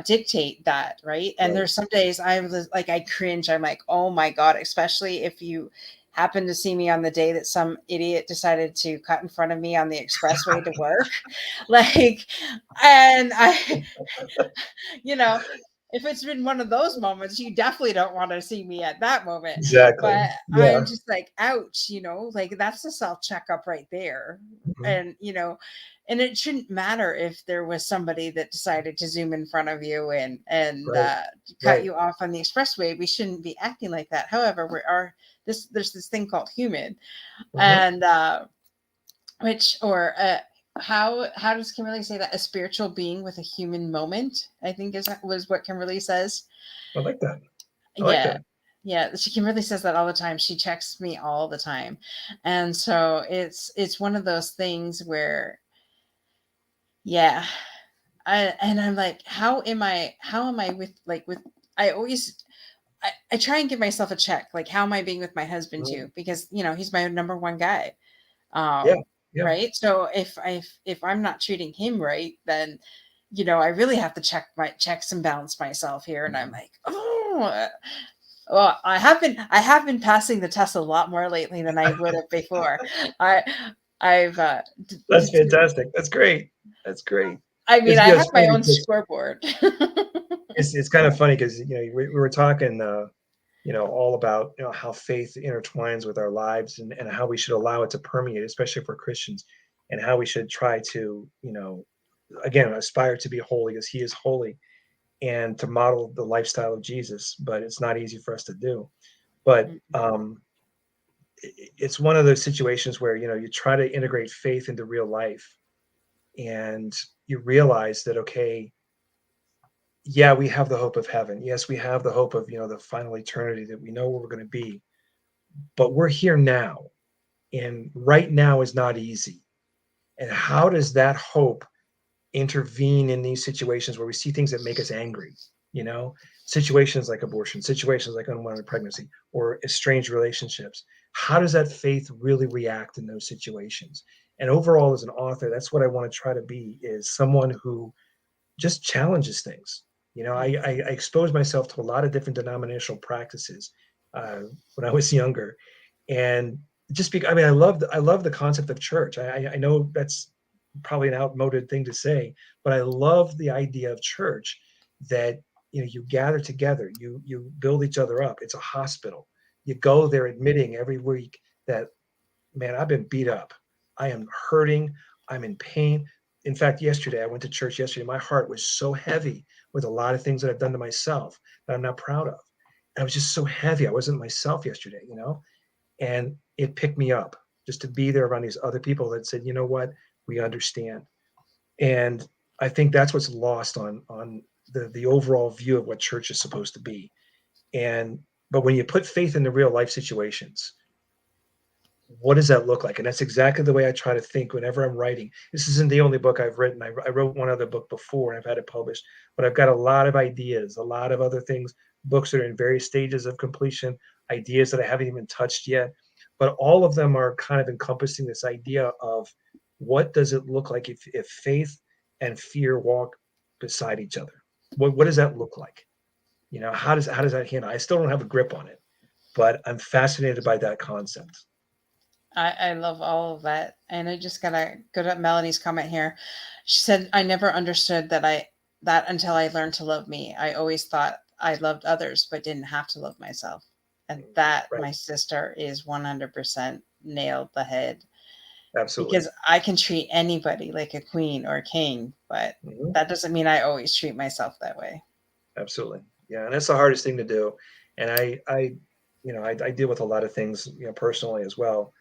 dictate that? Right. And Right. there's some days I was like, I cringe. I'm like, oh my God, especially if you happened to see me on the day that some idiot decided to cut in front of me on the expressway to work. Like, and I, you know, if it's been one of those moments, you definitely don't want to see me at that moment. Exactly. But Yeah. I'm just like, ouch, like that's a self checkup right there. Mhm. And, and it shouldn't matter if there was somebody that decided to zoom in front of you and Right. cut Right. you off on the expressway. We shouldn't be acting like that. However, there's this thing called human, Mhm. and which or how does Kimberly say that? A spiritual being with a human moment, I think was what Kimberly says. I like that. I like Yeah. that. Yeah, Kimberly says that all the time. She checks me all the time. And so it's one of those things where, yeah, and I'm like, how am I with I always I try and give myself a check. Like, how am I being with my husband Mhm. too? Because he's my number one guy. Yeah. um Yeah. right, so if I'm not treating him right, then I really have to checks and balance myself here, and I'm Mhm. like, oh, well, I have been passing the test a lot more lately than I would have before. I I've That's fantastic. That's great. That's great. I mean, It's I have it's my funny own because scoreboard. it's kind of funny because we were talking all about how faith intertwines with our lives and how we should allow it to permeate, especially for Christians, and how we should try to again aspire to be holy as He is holy and to model the lifestyle of Jesus. But it's not easy for us to do. But it's one of those situations where you try to integrate faith into real life, and you realize that okay, yeah, we have the hope of heaven. Yes, we have the hope of the final eternity that we know where we're going to be, but we're here now, and right now is not easy. And how does that hope intervene in these situations where we see things that make us angry? You know, situations like abortion, situations like unwanted pregnancy, or estranged relationships. How does that faith really react in those situations? And overall, as an author, that's what I want to try to be: is someone who just challenges things. I exposed myself to a lot of different denominational practices when I was younger, and just because I love the concept of church. I know that's probably an outmoded thing to say, but I love the idea of church that you gather together, you build each other up. It's a hospital. You go there admitting every week that, man, I've been beat up. I am hurting. I'm in pain. In fact, yesterday, I went to church yesterday. My heart was so heavy with a lot of things that I've done to myself that I'm not proud of. And I was just so heavy. I wasn't myself yesterday. And it picked me up just to be there around these other people that said, you know what, we understand. And I think that's what's lost on the overall view of what church is supposed to be. And but when you put faith into real life situations, what does that look like? And that's exactly the way I try to think whenever I'm writing. This isn't the only book I've written. I wrote one other book before and I've had it published, but I've got a lot of ideas, a lot of other things, books that are in various stages of completion, ideas that I haven't even touched yet. But all of them are kind of encompassing this idea of what does it look like if faith and fear walk beside each other? What does that look like? How does that handle? I still don't have a grip on it, but I'm fascinated by that concept. I love all of that. And I just gotta go to Melanie's comment here. She said, I never understood that until I learned to love me. I always thought I loved others, but didn't have to love myself. And that, Right. my sister, is 100% nailed the head. Absolutely. Because I can treat anybody like a queen or a king, but Mhm. that doesn't mean I always treat myself that way. Absolutely. Yeah, and that's the hardest thing to do. And I deal with a lot of things, personally as well.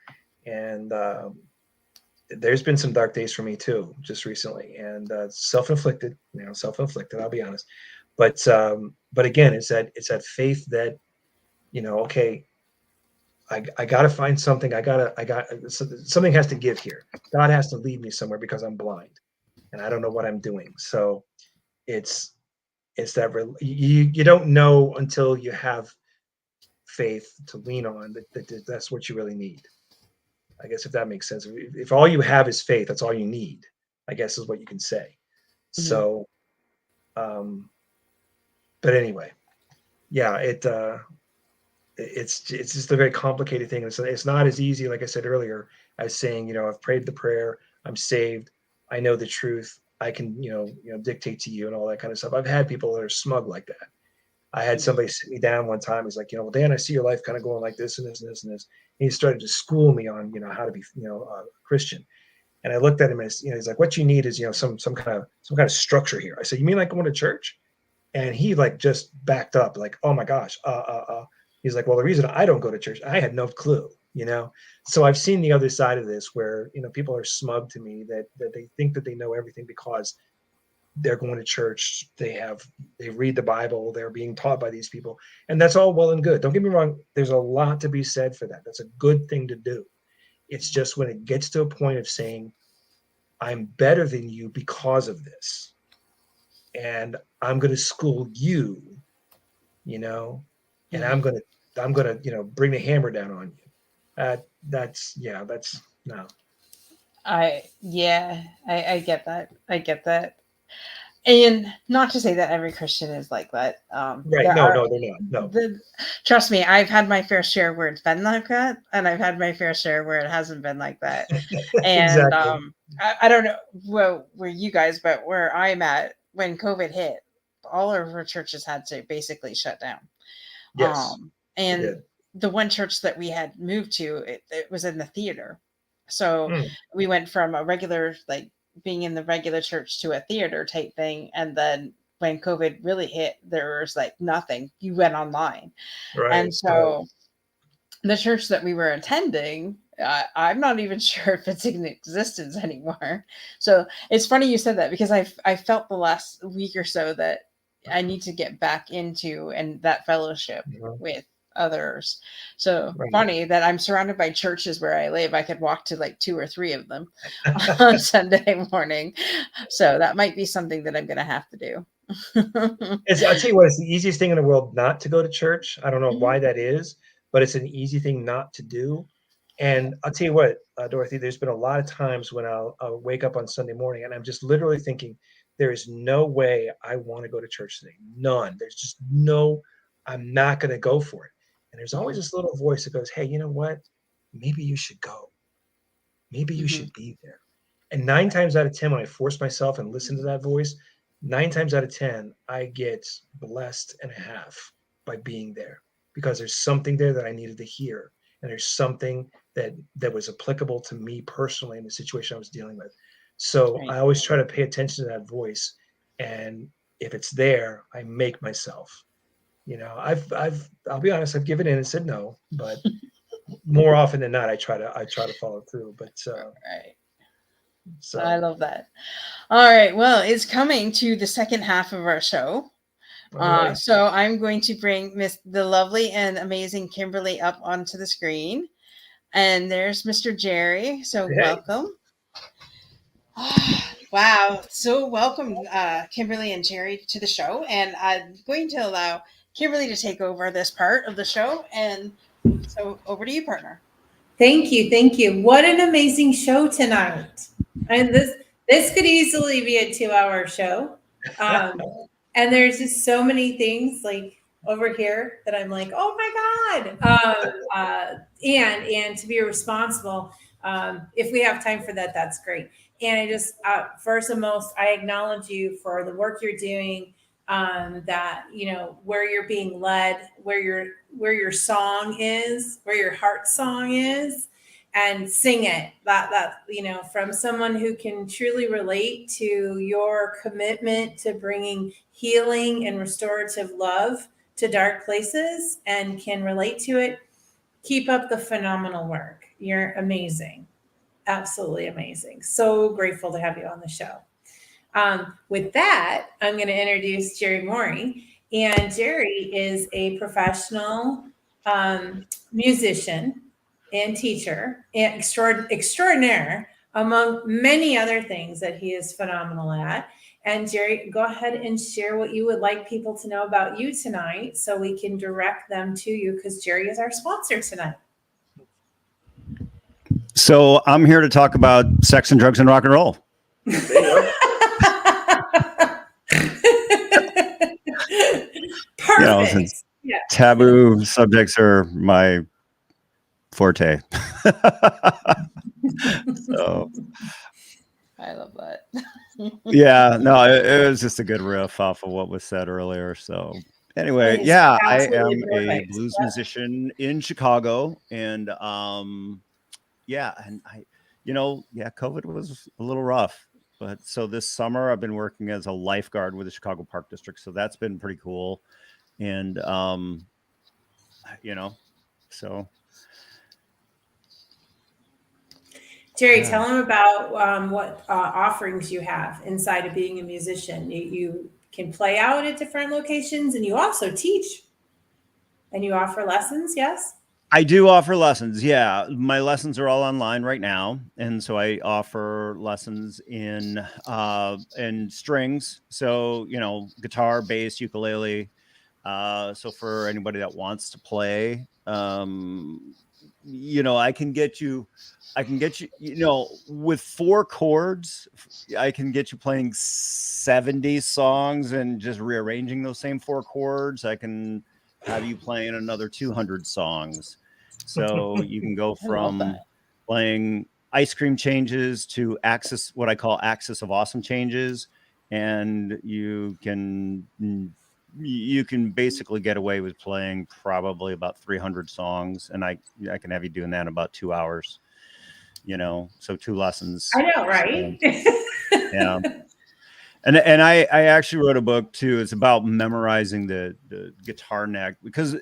And there's been some dark days for me too, just recently, and self-inflicted. Self-inflicted. I'll be honest. But again, it's that faith that okay, I got to find something. Something has to give here. God has to lead me somewhere because I'm blind and I don't know what I'm doing. So it's you don't know until you have faith to lean on that's what you really need. I guess if that makes sense. If all you have is faith, that's all you need. I guess is what you can say. Mhm. So, um, but anyway, yeah, it's just a very complicated thing. It's not as easy, like I said earlier, as saying, I've prayed the prayer, I'm saved, I know the truth, I can, dictate to you and all that kind of stuff. I've had people that are smug like that. I had somebody sit me down one time. He's like, well, Dan, I see your life kind of going like this and this and this and this. And he started to school me on, how to be, a Christian. And I looked at him as, he's like, what you need is, some kind of structure here. I said, you mean like going to church? And he like just backed up, like, oh my gosh. He's like, well, the reason I don't go to church, I had no clue, So I've seen the other side of this where, people are smug to me that they think that they know everything because they're going to church, they read the Bible, they're being taught by these people, and that's all well and good. Don't get me wrong, there's a lot to be said for that. That's a good thing to do. It's just when it gets to a point of saying, I'm better than you because of this, and I'm going to school you, and I'm going to bring the hammer down on you. That's no. I get that. I get that. And not to say that every Christian is like that. Right. No, they're not. No. Trust me, I've had my fair share where it's been like that, and I've had my fair share where it hasn't been like that. And Exactly. I don't know where you guys, but where I'm at, when COVID hit, all of our churches had to basically shut down. Yes. And the one church that we had moved to, it was in the theater. So we went from a regular, like being in the regular church to a theater type thing. And then when COVID really hit, there was like nothing. You went online. Right. And so the church that we were attending, I'm not even sure if it's in existence anymore. So it's funny you said that, because I felt the last week or so that I need to get back into and that fellowship with others. So funny that I'm surrounded by churches where I live. I could walk to like 2 or 3 of them on Sunday morning. So that might be something that I'm going to have to do. I'll tell you what, it's the easiest thing in the world not to go to church. I don't know why that is, but it's an easy thing not to do. And I'll tell you what, Dorothy, there's been a lot of times when I'll wake up on Sunday morning and I'm just literally thinking, there is no way I want to go to church today. None. There's just no, I'm not going to go for it. And there's always this little voice that goes, hey, you know what? Maybe you should go. Maybe you should be there. And 9 times out of 10, when I force myself and listen to that voice, 9 times out of 10, I get blessed and a half by being there, because there's something there that I needed to hear. And there's something that was applicable to me personally in the situation I was dealing with. So I always try to pay attention to that voice. And if it's there, I make myself, I'll be honest, I've given in and said no, but more often than not, I try to follow through. But so I love that. All right. Well, it's coming to the second half of our show. So I'm going to bring the lovely and amazing Kimberly up onto the screen. And there's Mr. Jerry. So welcome. Wow. So welcome, Kimberly and Jerry, to the show. And I'm going to allow Kimberly to take over this part of the show. And so over to you, partner. Thank you. Thank you. What an amazing show tonight. And this could easily be a 2-hour show. And there's just so many things like over here that I'm like, oh my God. And to be responsible, if we have time for that, that's great. And I just, first and most, I acknowledge you for the work you're doing, that, where you're being led, where your song is, where your heart song is, and sing it. That from someone who can truly relate to your commitment to bringing healing and restorative love to dark places and can relate to it. Keep up the phenomenal work. You're amazing. Absolutely amazing. So grateful to have you on the show. With that, I'm going to introduce Jerry Maury. And Jerry is a professional musician and teacher and extraordinaire, among many other things that he is phenomenal at. And Jerry, go ahead and share what you would like people to know about you tonight so we can direct them to you, because Jerry is our sponsor tonight. So I'm here to talk about sex and drugs and rock and roll. Perfect. Yeah. taboo subjects are my forte. So I love that. yeah, no, it was just a good riff off of what was said earlier. So anyway, It is yeah, I absolutely am a perfect. blues Yep. musician in Chicago, and yeah, and yeah, COVID was a little rough, but so this summer I've been working as a lifeguard with the Chicago Park District, so that's been pretty cool, and so Jerry, yeah. tell them about what offerings you have inside of being a musician. You can play out at different locations, and you also teach, and you offer lessons. Yes. I do offer lessons. Yeah, my lessons are all online right now, and so I offer lessons in strings. So guitar, bass, ukulele. So for anybody that wants to play, I can get you. With 4 chords, I can get you playing 70 songs and just rearranging those same 4 chords. I can have you playing another 200 songs. So you can go I love from that. playing ice cream changes to what I call axis of awesome changes. And you can basically get away with playing probably about 300 songs. And I can have you doing that in about 2 hours, so 2 lessons. I know, So, right? yeah. And I actually wrote a book too. It's about memorizing the guitar neck, because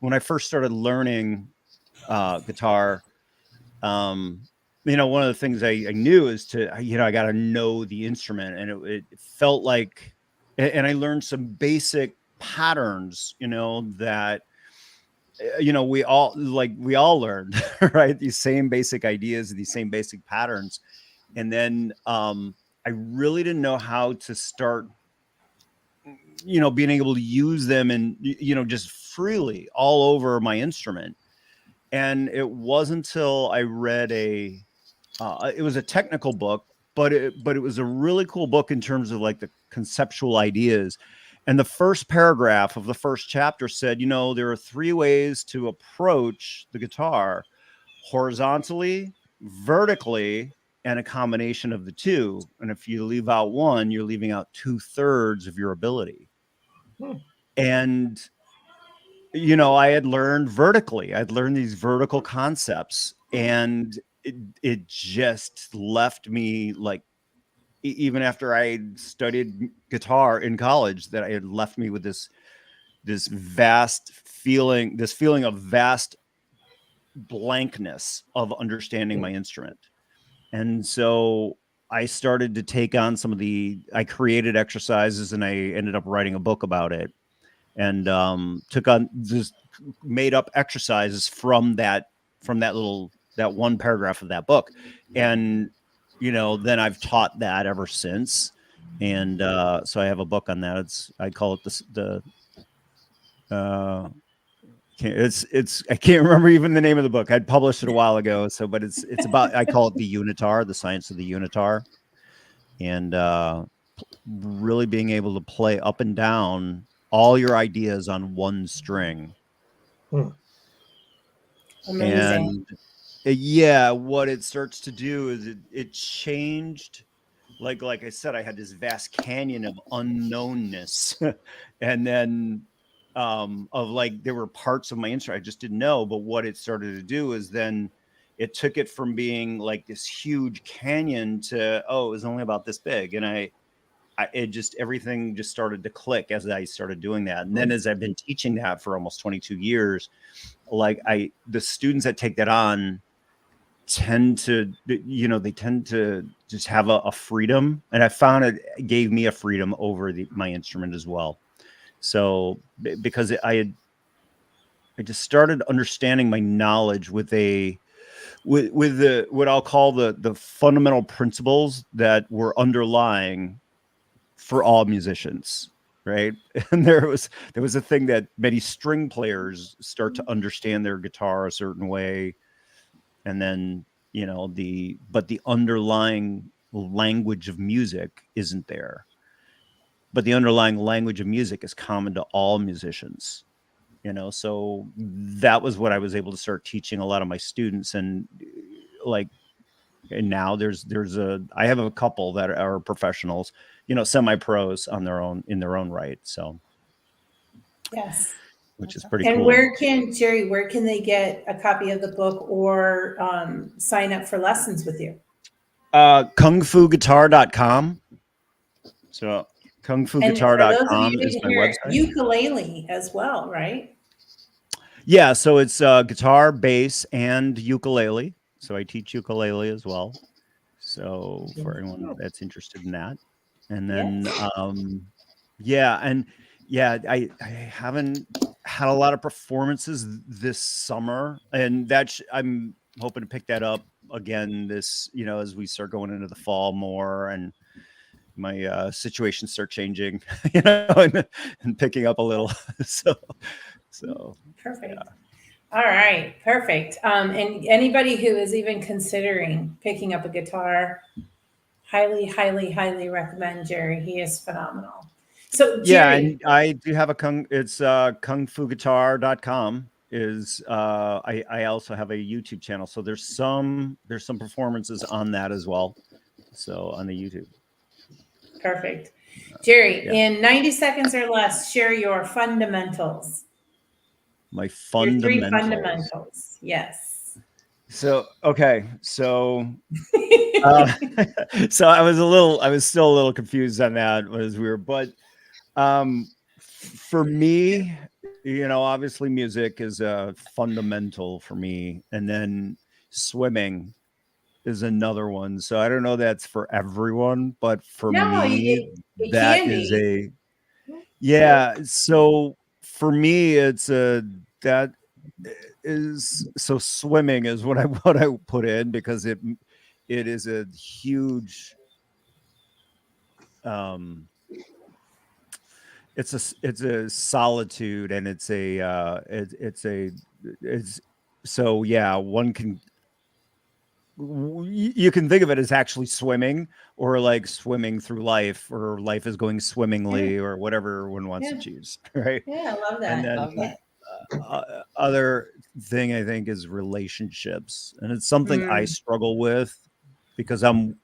when I first started learning guitar, one of the things I knew is I got to know the instrument, and it felt like, and I learned some basic patterns, that we all learned, right? These same basic ideas, these same basic patterns. And then I really didn't know how to start, being able to use them and, just freely all over my instrument. And it wasn't until I read it was a technical book, but it was a really cool book in terms of like the conceptual ideas. And the first paragraph of the first chapter said, there are 3 ways to approach the guitar: horizontally, vertically, and a combination of the two. And if you leave out one, you're leaving out 2/3 of your ability. Hmm. And I had learned vertically. I'd learned these vertical concepts, and it just left me like, even after I studied guitar in college, that I had left me with this feeling of vast blankness of understanding my instrument. And so I started to take on I created exercises, and I ended up writing a book about it, and took on just made up exercises from that one paragraph of that book. And, then I've taught that ever since. And so I have a book on that. I call it I can't remember even the name of the book. I'd published it a while ago. But it's about, I call it the unitar, the science of the unitar, and really being able to play up and down all your ideas on one string. Amazing. And yeah, what it starts to do is it changed. Like I said, I had this vast canyon of unknownness, and then of like, there were parts of my instrument I just didn't know. But what it started to do is then it took it from being like this huge canyon to, it was only about this big. And everything just started to click as I started doing that. And then as I've been teaching that for almost 22 years, the students that take that on tend to just have a freedom. And I found it gave me a freedom over my instrument as well. So because I just started understanding my knowledge with what I'll call the fundamental principles that were underlying for all musicians, right? And there was a thing that many string players start to understand their guitar a certain way, and then but the underlying language of music isn't there. but the underlying language of music is common to all musicians, you know. So that was what I was able to start teaching a lot of my students. And like, and now I have a couple that are professionals, you know, semi-pros on their own, in their own right. So, Yes. which is pretty And cool. where can they get a copy of the book or sign up for lessons with you? kungfuguitar.com. So And for those of kungfuguitar.com you is who my hear website. ukulele as well, right? Yeah, so it's guitar, bass, and ukulele. So I teach ukulele as well. So for anyone that's interested in that. And then I haven't had a lot of performances this summer, and I'm hoping to pick that up again this, you know, as we start going into the fall more, and my situations start changing, you know, and picking up a little. so Perfect. yeah. All right, perfect. And anybody who is even considering picking up a guitar, highly, highly, highly recommend Jerry. He is phenomenal. So Yeah, Jerry, and I do have kungfuguitar.com is I also have a YouTube channel. So there's some performances on that as well. So on the YouTube. perfect. Jerry, Yeah. in 90 seconds or less, share your fundamentals. My Your fundamentals. 3 fundamentals. Yes. So okay, so so I was still a little confused on that as we were, but for me, you know, obviously music is a fundamental for me, and then swimming is another one. So I don't know that's for everyone, but for No, me, it that can is be. yeah. So for me, that is, so swimming is what I put in, because it is a huge it's a solitude, and it's so yeah, one can, you can think of it as actually swimming, or like swimming through life, or life is going swimmingly, or whatever one wants to choose, right? Yeah, I love And that. then Love that. other thing I think is relationships, and it's something I struggle with, because it's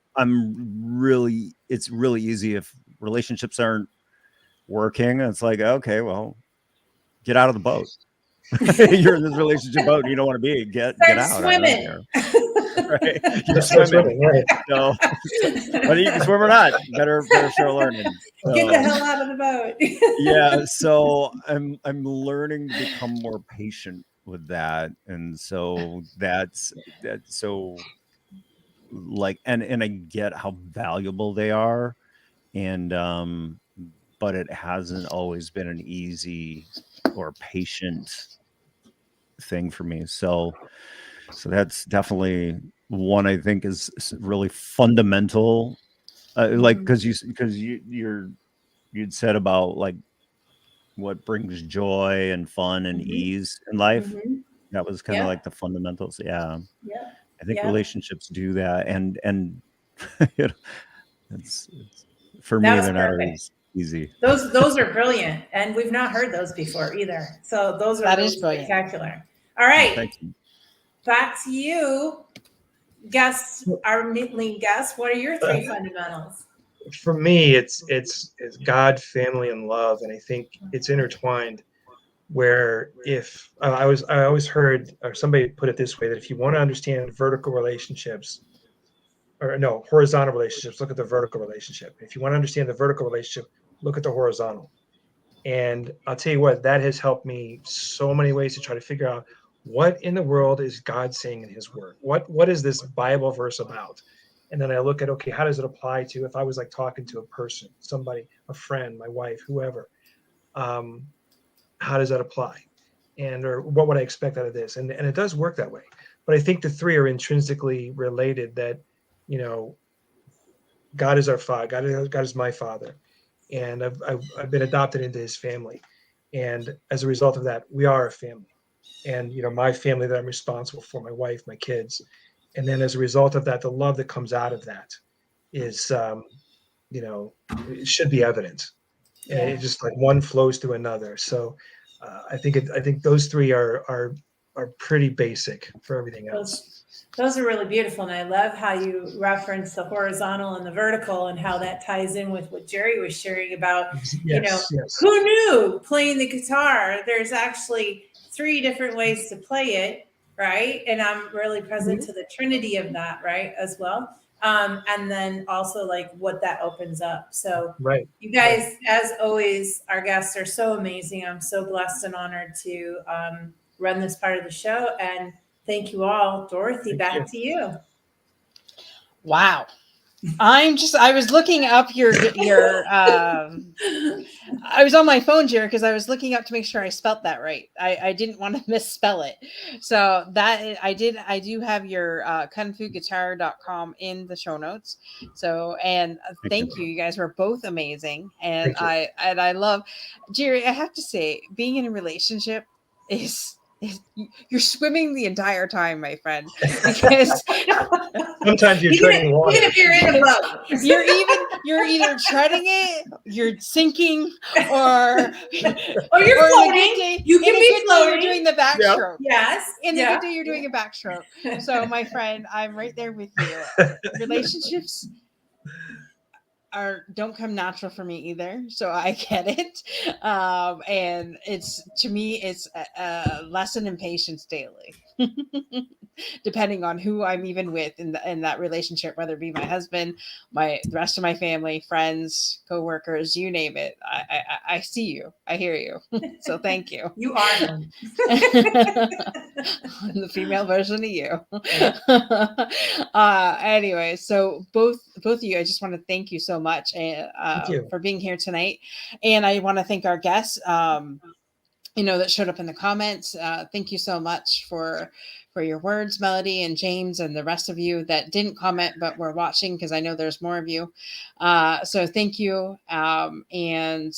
really easy if relationships aren't working. It's like, okay, well, get out of the boat. You're in this relationship boat and you don't want to be. Get Start out. I don't swimming. care. Right? You're Start swimming. swimming, right? So whether you can swim or not, better start learning. Get the So, hell out of the boat. yeah. So I'm learning to become more patient with that. And so that's so, like, and I get how valuable they are. And but it hasn't always been an easy or patient thing for me. So that's definitely one I think is really fundamental. Like, because you'd said about like what brings joy and fun and ease in life. That was kind of Yeah. like the fundamentals. Yeah, Yeah. I think Yeah. relationships do that, and you know, it's for That me, was they're not perfect. always easy. Those are brilliant, and we've not heard those before either. So those are That really is brilliant. spectacular. All right, Thank you. back to you, guest, our lead guest. What are your 3 fundamentals? For me, it's God, family, and love, and I think it's intertwined. Where if I always heard, or somebody put it this way, that if you want to understand vertical relationships, or no, horizontal relationships, look at the vertical relationship. If you want to understand the vertical relationship, look at the horizontal. And I'll tell you what, that has helped me so many ways to try to figure out what in the world is God saying in his word? What is this Bible verse about? And then I look at, okay, how does it apply to, if I was like talking to a person, somebody, a friend, my wife, whoever, how does that apply? And, or what would I expect out of this? And it does work that way. But I think the 3 are intrinsically related, that, you know, God is our father. God is my father. And I've been adopted into his family. And as a result of that, we are a family. And, you know, my family that I'm responsible for, my wife, my kids. And then as a result of that, the love that comes out of that is, you know, it should be evident. and Yeah. it just like one flows to another. So I think those three are pretty basic for everything else. Those are really beautiful. And I love how you reference the horizontal and the vertical and how that ties in with what Jerry was sharing about, Yes, yes. who knew playing the guitar, there's actually 3 different ways to play it, right? And I'm really present to the trinity of that, right, as well. And then also like what that opens up. So Right. you guys, as always, our guests are so amazing. I'm so blessed and honored to run this part of the show. And thank you all. Dorothy, back to you. Wow. I was looking up I was on my phone, Jared, because I was looking up to make sure I spelt that right. I didn't want to misspell it. So that I do have your kungfuguitar.com in the show notes. So, and thank you. You guys were both amazing. And I love, Jerry, I have to say, being in a relationship is you're swimming the entire time, my friend, because sometimes you're treading water. Even if you're in a boat, you're either treading it, you're sinking, or you're floating. You can be floating. You're doing the backstroke. Yes. In the good day, you're doing a backstroke. So, my friend, I'm right there with you. Relationships don't come natural for me either, so I get it. And to me it's a lesson in patience daily. Depending on who I'm even with in that relationship, whether it be my husband, the rest of my family, friends, coworkers, you name it. I see you, I hear you. So thank you. You are him. I'm the female version of you. Anyway, so both of you, I just want to thank you so much for being here tonight, and I want to thank our guests that showed up in the comments. Thank you so much for your words, Melody and James, and the rest of you that didn't comment but were watching, because I know there's more of you. So thank you, and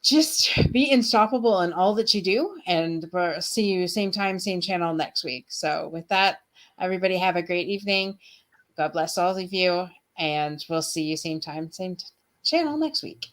just be unstoppable in all that you do, and we'll see you same time, same channel next week. So with that, everybody have a great evening. God bless all of you, and we'll see you same time, same channel next week.